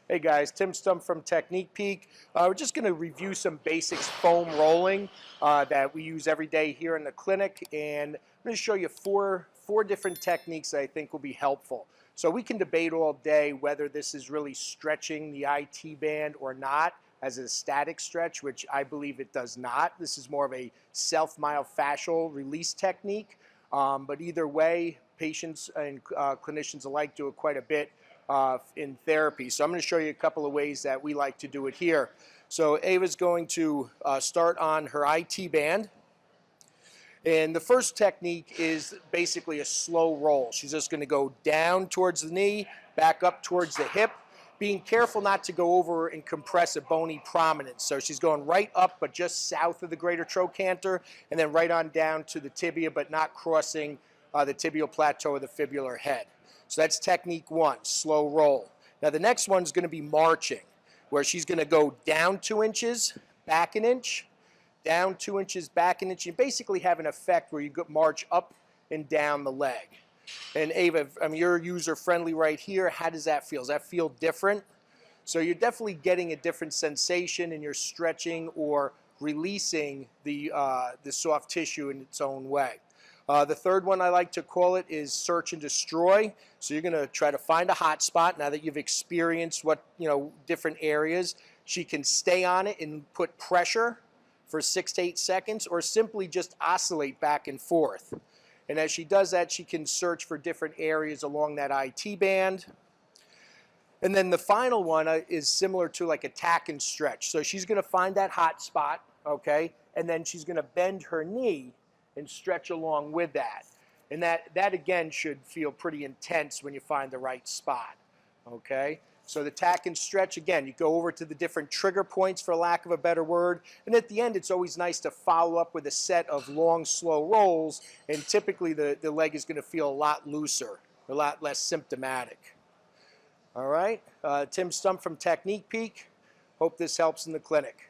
Hey guys, Tim Stump from Technique Peak. We're just going to review some basics foam rolling that we use every day here in the clinic, and I'm going to show you four different techniques that I think will be helpful. So we can debate all day whether this is really stretching the IT band or not as a static stretch, which I believe it does not. This is more of a self-myofascial release technique, but either way, patients and clinicians alike do it quite a bit in therapy. So I'm going to show you a couple of ways that we like to do it here. So Ava's going to start on her IT band. And the first technique is basically a slow roll. She's just going to go down towards the knee, back up towards the hip, being careful not to go over and compress a bony prominence. So she's going right up, but just south of the greater trochanter, and then right on down to the tibia, but not crossing the tibial plateau of the fibular head. So that's technique one, slow roll. Now the next one is going to be marching, where she's going to go down 2 inches, back an inch, down 2 inches, back an inch. You basically have an effect where you march up and down the leg. And Ava, I mean, you're user-friendly right here. How does that feel? Does that feel different? So you're definitely getting a different sensation, and you're stretching or releasing the soft tissue in its own way. The third one I like to call it is search and destroy. So you're going to try to find a hot spot. Now that you've experienced different areas, she can stay on it and put pressure for 6 to 8 seconds, or simply just oscillate back and forth. And as she does that, she can search for different areas along that IT band. And then the final one is similar to like a tack and stretch. So she's going to find that hot spot, okay, and then she's going to bend her knee and stretch along with that. And that again should feel pretty intense when you find the right spot, okay? So the tack and stretch, again, you go over to the different trigger points, for lack of a better word, and at the end it's always nice to follow up with a set of long, slow rolls, and typically the leg is going to feel a lot looser, a lot less symptomatic. All right, Tim Stump from Technique Peak. Hope this helps in the clinic.